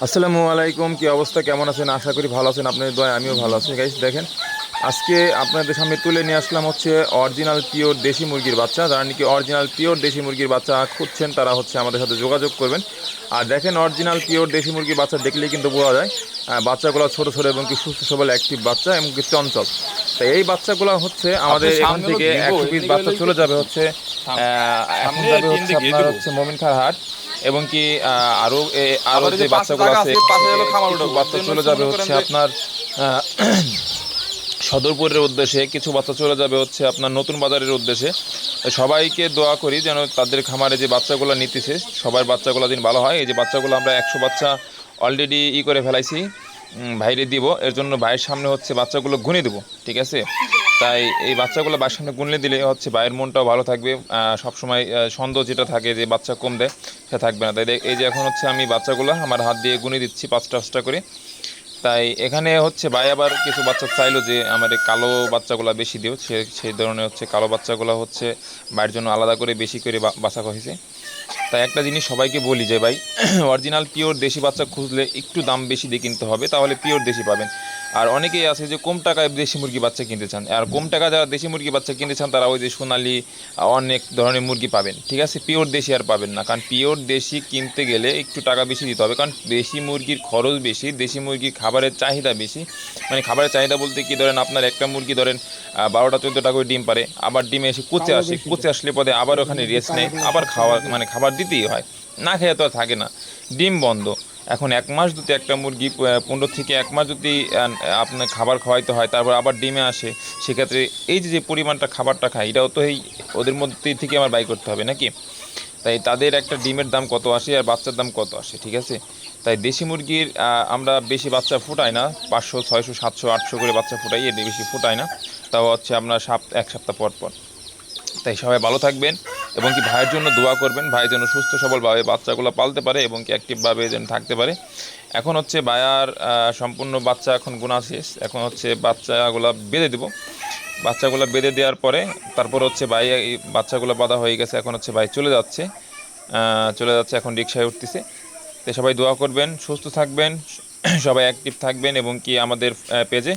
আসসালামু আলাইকুম, কি অবস্থা, কেমন আছেন? আশা করি ভালো আছেন। আপনাদের দোয়ায় আমিও ভালো আছি। গাইস দেখেন, আজকে আপনাদের সামনে তুলে নিয়ে আসলাম হচ্ছে অরিজিনাল পিওর দেশি মুরগির বাচ্চা। যারা নাকি অরিজিনাল পিওর দেশি মুরগির বাচ্চা খুঁজছেন তারা হচ্ছে আমাদের সাথে যোগাযোগ করবেন। আর দেখেন, অরিজিনাল পিওর দেশি মুরগির বাচ্চা দেখলেই কিন্তু বোঝা যায় বাচ্চাগুলো ছোটো ছোটো এবং কি সুস্থ সবল অ্যাক্টিভ বাচ্চা এবং কি চঞ্চল। তো এই বাচ্চাগুলো হচ্ছে আপনি আমাদের এখান সামনে হলো থেকে দিব 100 পিস এমনি বাচ্চা গেলেই চলে যাবে করতেছি হচ্ছে এখন সামনে যাবে টিন হচ্ছে দিয়ে ঘিরে আপনার দিব। হচ্ছে মোমিনখার হাট, এবং কি আরও আরও আবার এই যে যে পাশে বাচ্চাগুলো জায়গা আছে আছে এখান পাশে থেকে হলো খামার কিছু উঠাবো এর বাচ্চা জন্য চলে হচ্ছে যাবে মনে করেন হচ্ছে যে আপনার আহ, সদরপুরের উদ্দেশ্যে, কিছু বাচ্চা চলে যাবে হচ্ছে আপনার নতুন বাজারের উদ্দেশ্যে। সবাইকে দোয়া করি যেন তাদের খামারে যে বাচ্চাগুলো নিতেছে সবার বাচ্চাগুলো দিন ভালো হয়। এই যে বাচ্চাগুলো আমরা 100 বাচ্চা অলরেডি করে ফেলাইছি, বাইরে দিব। এর জন্য ভাইয়ের সামনে হচ্ছে বাচ্চাগুলো গুনে দেবো, ঠিক আছে? তাই এই বাচ্চাগুলো বাইরের সামনে গুনলে দিলে হচ্ছে ভাইয়ের মনটাও ভালো থাকবে। সবসময় সন্দেহ যেটা থাকে যে বাচ্চা কম দেয়, সেটা থাকবে না। তাই এই যে এখন হচ্ছে আমি বাচ্চাগুলো আমার হাত দিয়ে গুনে দিচ্ছি 5টা 5টা করে। তাই এখানে হচ্ছে ভাই আবার কিছু বাচ্চা চাইলো যে আমার এই কালো বাচ্চাগুলো বেশি দিও, সেই ধরনের হচ্ছে কালো বাচ্চাগুলো হচ্ছে ভাইয়ের জন্য আলাদা করে বেশি করে বাছা হয়েছে। তাই একটা জিনিস সবাইকে বলি যে ভাই, অরিজিনাল পিওর দেশি বাচ্চা খুঁজলে একটু দাম বেশি দিয়ে কিনতে হবে, তাহলে পিওর দেশি পাবেন। আর অনেকেই আছে যে কম টাকায় দেশি মুরগি বাচ্চা কিনতে চান, আর কম টাকা যারা দেশি মুরগি বাচ্চা কিনতে চান তারা ওই যে সোনালি অনেক ধরনের মুরগি পাবেন, ঠিক আছে? পিওর দেশি আর পাবেন না, কারণ পিওর দেশি কিনতে গেলে একটু টাকা বেশি দিতে হবে, কারণ দেশি মুরগির খরচ বেশি, দেশি মুরগির খাবারের চাহিদা বেশি। মানে খাবারের চাহিদা বলতে কি, ধরেন আপনার একটা মুরগি ধরেন 12টা 14টা করে ডিম পারে, আবার ডিমে এসে কুচে আসে, কুচে আসলে পরে আবার ওখানে রেস্ট নেয়, আবার খাওয়া মানে খাবার দিতেই হয়, না খেয়ে তো আর থাকে না, ডিম বন্ধ। এখন 1 মাস যদি একটা মুরগি 15 থেকে 1 মাস যদি আপনার খাবার খাওয়াইতে হয়, তারপর আবার ডিমে আসে, সেক্ষেত্রে এই যে যে পরিমাণটা খাবারটা খায় এটাও তো এই ওদের মধ্যে থেকে আমার বাই করতে হবে নাকি? তাই তাদের একটা ডিমের দাম কত আসে আর বাচ্চার দাম কত আসে, ঠিক আছে? তাই দেশি মুরগির আমরা বেশি বাচ্চা ফুটাই না, 500 600 700 800 করে বাচ্চা ফুটাই, এর বেশি ফুটাই না। তাও হচ্ছে আমরা 1 সপ্তাহ পর পর। তাই সবাই ভালো থাকবেন এবং কি ভাইয়ের জন্য দোয়া করবেন, ভাই যেন সুস্থ সবলভাবে বাচ্চাগুলো পালতে পারে এবং কি অ্যাক্টিভভাবে যেন থাকতে পারে। এখন হচ্ছে ভাইয়ার সম্পূর্ণ বাচ্চা এখন গোনা শেষ, এখন হচ্ছে বাচ্চাগুলো বেঁধে দেবো। বাচ্চাগুলো বেঁধে দেওয়ার পরে তারপর হচ্ছে ভাই এই বাচ্চাগুলো বাঁধা হয়ে গেছে, এখন হচ্ছে ভাই চলে যাচ্ছে, এখন রিকশায় উঠতেছে। তো সবাই দোয়া করবেন, সুস্থ থাকবেন, সবাই অ্যাক্টিভ থাকবেন এবং কি আমাদের পেজে